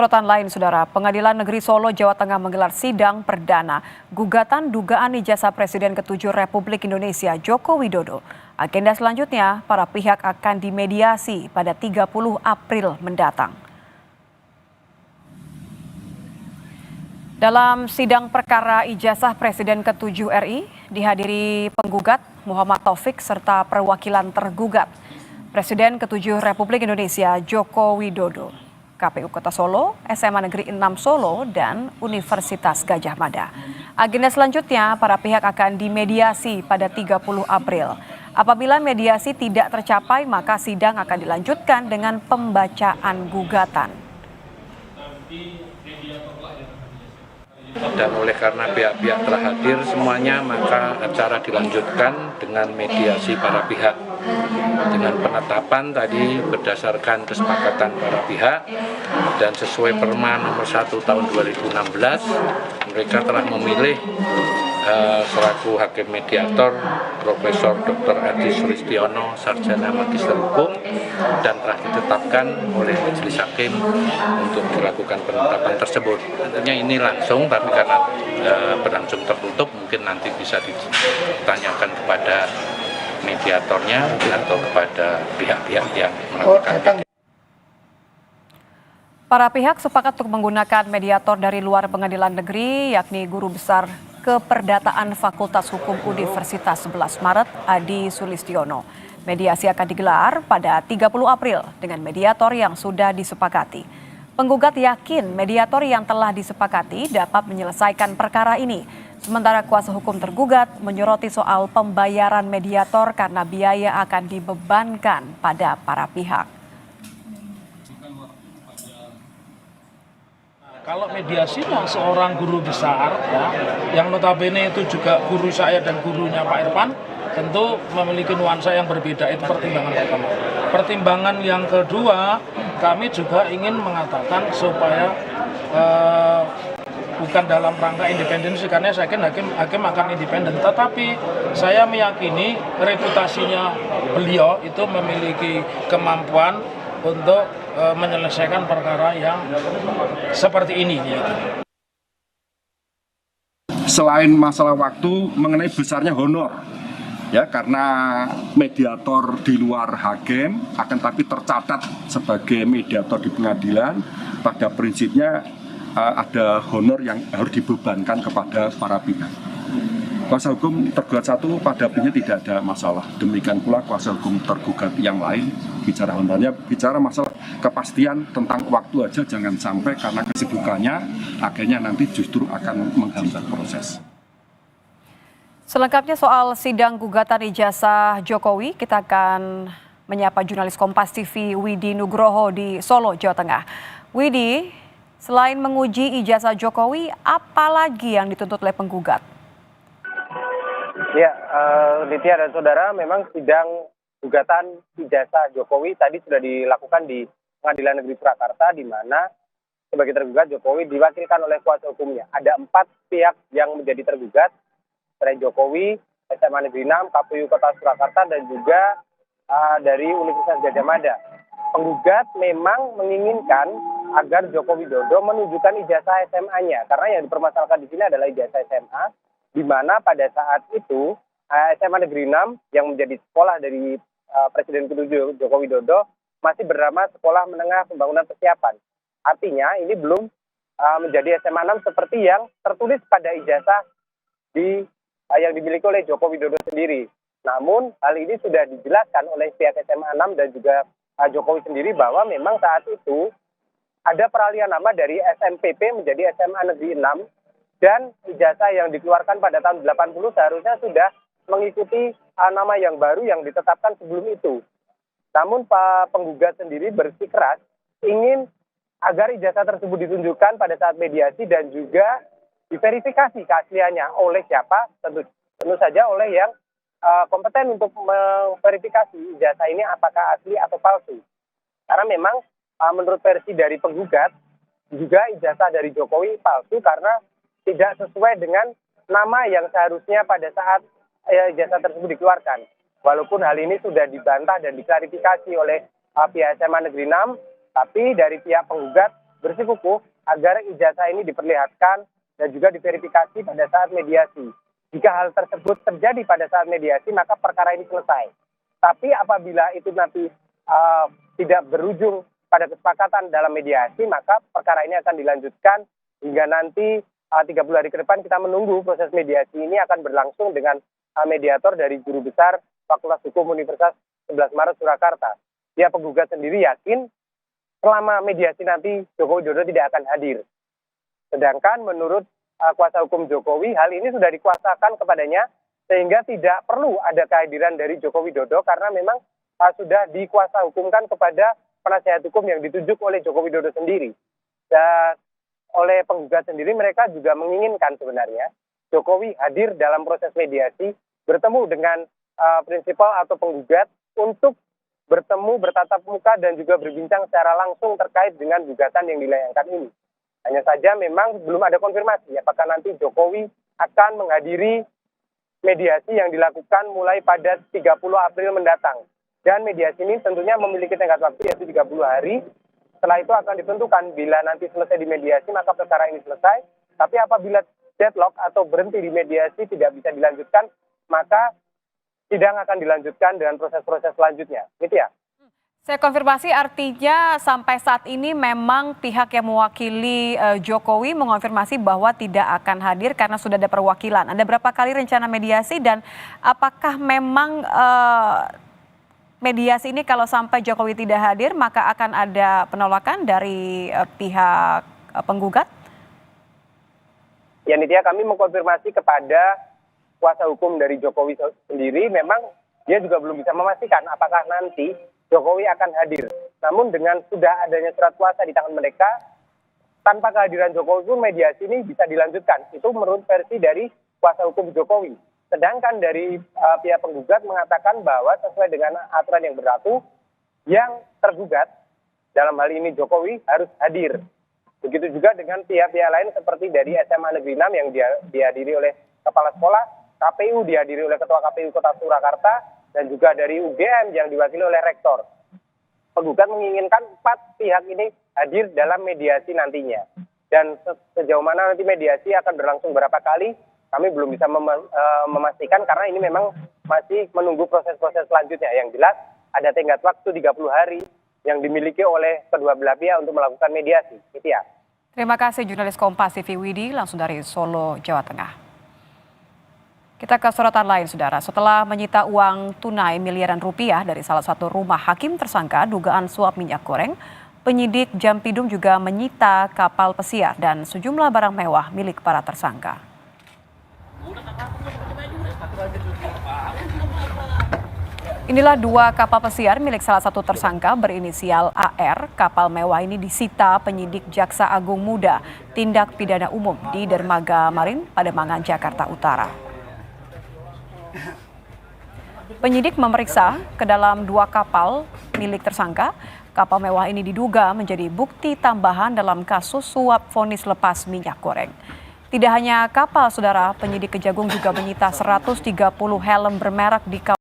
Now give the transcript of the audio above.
Sorotan lain, Saudara, Pengadilan Negeri Solo, Jawa Tengah menggelar sidang perdana gugatan dugaan ijazah Presiden ke-7 Republik Indonesia Joko Widodo. Agenda selanjutnya, para pihak akan dimediasi pada 30 April mendatang. Dalam sidang perkara ijazah Presiden ke-7 RI, dihadiri penggugat Muhammad Taufik serta perwakilan tergugat Presiden ke-7 Republik Indonesia Joko Widodo, KPU Kota Solo, SMA Negeri 6 Solo, dan Universitas Gadjah Mada. Agenda selanjutnya, para pihak akan dimediasi pada 30 April. Apabila mediasi tidak tercapai, maka sidang akan dilanjutkan dengan pembacaan gugatan. Dan oleh karena pihak-pihak telah hadir semuanya, maka acara dilanjutkan dengan mediasi para pihak. Dengan penetapan tadi berdasarkan kesepakatan para pihak dan sesuai Perma nomor 1 tahun 2016, mereka telah memilih selaku hakim mediator Profesor Dr. Adi Sulistiono, Sarjana Magister Hukum, dan telah ditetapkan oleh Majelis Hakim untuk dilakukan penetapan tersebut. Tentunya ini langsung, tapi karena berlangsung tertutup, mungkin nanti bisa ditanyakan kepada mediatornya atau kepada pihak-pihak yang melakukan. Para pihak sepakat untuk menggunakan mediator dari luar pengadilan negeri, yakni Guru Besar Keperdataan Fakultas Hukum Universitas 11 Maret, Adi Sulistiono. Mediasi akan digelar pada 30 April dengan mediator yang sudah disepakati. Penggugat yakin mediator yang telah disepakati dapat menyelesaikan perkara ini. Sementara kuasa hukum tergugat menyoroti soal pembayaran mediator karena biaya akan dibebankan pada para pihak. Kalau mediasinya seorang guru besar, ya, yang notabene itu juga guru saya dan gurunya Pak Irfan, tentu memiliki nuansa yang berbeda. Itu pertimbangan pertama. Pertimbangan yang kedua, kami juga ingin mengatakan supaya bukan dalam rangka independensi, karena saya yakin hakim akan independen. Tetapi saya meyakini reputasinya beliau itu memiliki kemampuan untuk menyelesaikan perkara yang seperti ini. Selain masalah waktu, mengenai besarnya honor, ya, karena mediator di luar hakim akan tapi tercatat sebagai mediator di pengadilan, pada prinsipnya ada honor yang harus dibebankan kepada para pihak. Kuasa hukum tergugat satu pada prinsipnya tidak ada masalah. Demikian pula kuasa hukum tergugat yang lain bicara honornya, bicara masalah kepastian tentang waktu aja, jangan sampai karena kesibukannya akhirnya nanti justru akan menghambat proses. Selengkapnya soal sidang gugatan ijazah Jokowi, kita akan menyapa jurnalis Kompas TV Widi Nugroho di Solo, Jawa Tengah. Widi, selain menguji ijazah Jokowi, apa lagi yang dituntut oleh penggugat? Ya, Litya dan saudara, memang sidang gugatan ijazah Jokowi tadi sudah dilakukan di Pengadilan Negeri Surakarta, di mana sebagai tergugat Jokowi diwakilkan oleh kuasa hukumnya. Ada 4 pihak yang menjadi tergugat, selain Jokowi, SMA Negeri 6, KPU Kota Surakarta, dan juga dari Universitas Gadjah Mada. Penggugat memang menginginkan agar Joko Widodo menunjukkan ijazah SMA-nya, karena yang dipermasalahkan di sini adalah ijazah SMA, di mana pada saat itu SMA Negeri 6 yang menjadi sekolah dari Presiden ke-7 Joko Widodo masih bernama Sekolah Menengah Pembangunan Persiapan. Artinya ini belum menjadi SMA 6 seperti yang tertulis pada ijazah yang dimiliki oleh Joko Widodo sendiri. Namun hal ini sudah dijelaskan oleh pihak SMA 6 dan juga Jokowi sendiri bahwa memang saat itu ada peralihan nama dari SMPP menjadi SMA Negeri 6, dan ijazah yang dikeluarkan pada tahun 80 seharusnya sudah mengikuti nama yang baru yang ditetapkan sebelum itu. Namun Pak penggugat sendiri bersikeras ingin agar ijazah tersebut ditunjukkan pada saat mediasi dan juga diverifikasi keasliannya oleh siapa? Tentu saja oleh yang kompeten untuk memverifikasi ijazah ini apakah asli atau palsu. Karena memang menurut versi dari penggugat juga ijazah dari Jokowi palsu karena tidak sesuai dengan nama yang seharusnya pada saat ijazah tersebut dikeluarkan. Walaupun hal ini sudah dibantah dan diklarifikasi oleh pihak SMA Negeri 6, tapi dari pihak penggugat bersikukuh agar ijazah ini diperlihatkan dan juga diverifikasi pada saat mediasi. Jika hal tersebut terjadi pada saat mediasi, maka perkara ini selesai. Tapi apabila itu nanti tidak berujung pada kesepakatan dalam mediasi, maka perkara ini akan dilanjutkan hingga nanti 30 hari ke depan kita menunggu proses mediasi ini akan berlangsung dengan mediator dari Guru Besar Fakultas Hukum Universitas 11 Maret Surakarta. Pihak penggugat sendiri yakin selama mediasi nanti Joko Widodo tidak akan hadir. Sedangkan menurut kuasa hukum Jokowi, hal ini sudah dikuasakan kepadanya sehingga tidak perlu ada kehadiran dari Joko Widodo karena memang sudah dikuasa hukumkan kepada penasihat hukum yang ditunjuk oleh Joko Widodo sendiri. Dan oleh penggugat sendiri mereka juga menginginkan sebenarnya Jokowi hadir dalam proses mediasi, bertemu dengan prinsipal atau penggugat untuk bertemu, bertatap muka dan juga berbincang secara langsung terkait dengan gugatan yang dilayangkan ini. Hanya saja memang belum ada konfirmasi apakah nanti Jokowi akan menghadiri mediasi yang dilakukan mulai pada 30 April mendatang. Dan mediasi ini tentunya memiliki tenggat waktu yaitu 30 hari. Setelah itu akan ditentukan bila nanti selesai di mediasi maka perkara ini selesai. Tapi apabila deadlock atau berhenti di mediasi tidak bisa dilanjutkan, maka sidang akan dilanjutkan dengan proses-proses selanjutnya. Gitu ya. Saya konfirmasi artinya sampai saat ini memang pihak yang mewakili Jokowi mengonfirmasi bahwa tidak akan hadir karena sudah ada perwakilan. Ada berapa kali rencana mediasi dan apakah memang mediasi ini kalau sampai Jokowi tidak hadir maka akan ada penolakan dari pihak penggugat? Ya Nitya, kami mengkonfirmasi kepada kuasa hukum dari Jokowi sendiri, memang dia juga belum bisa memastikan apakah nanti Jokowi akan hadir. Namun dengan sudah adanya surat kuasa di tangan mereka, tanpa kehadiran Jokowi pun mediasi ini bisa dilanjutkan. Itu menurut versi dari kuasa hukum Jokowi. Sedangkan dari pihak penggugat mengatakan bahwa sesuai dengan aturan yang berlaku, yang tergugat dalam hal ini Jokowi harus hadir. Begitu juga dengan pihak-pihak lain seperti dari SMA Negeri 6 yang dihadiri oleh kepala sekolah, KPU dihadiri oleh Ketua KPU Kota Surakarta, dan juga dari UGM yang diwakili oleh Rektor. Penggugat menginginkan 4 pihak ini hadir dalam mediasi nantinya. Dan sejauh mana nanti mediasi akan berlangsung berapa kali, kami belum bisa memastikan karena ini memang masih menunggu proses-proses selanjutnya. Yang jelas ada tenggat waktu 30 hari yang dimiliki oleh kedua belah pihak untuk melakukan mediasi. Gitu ya. Terima kasih jurnalis Kompas TV Widi langsung dari Solo, Jawa Tengah. Kita ke sorotan lain, Saudara. Setelah menyita uang tunai miliaran rupiah dari salah satu rumah hakim tersangka dugaan suap minyak goreng, penyidik Jampidum juga menyita kapal pesiar dan sejumlah barang mewah milik para tersangka. Inilah 2 kapal pesiar milik salah satu tersangka berinisial AR. Kapal mewah ini disita penyidik Jaksa Agung Muda Tindak Pidana Umum di Dermaga Marin, Pademangan, Jakarta Utara. Penyidik memeriksa ke dalam 2 kapal milik tersangka. Kapal mewah ini diduga menjadi bukti tambahan dalam kasus suap vonis lepas minyak goreng. Tidak hanya kapal, Saudara, penyidik Kejagung juga menyita 130 helm bermerek di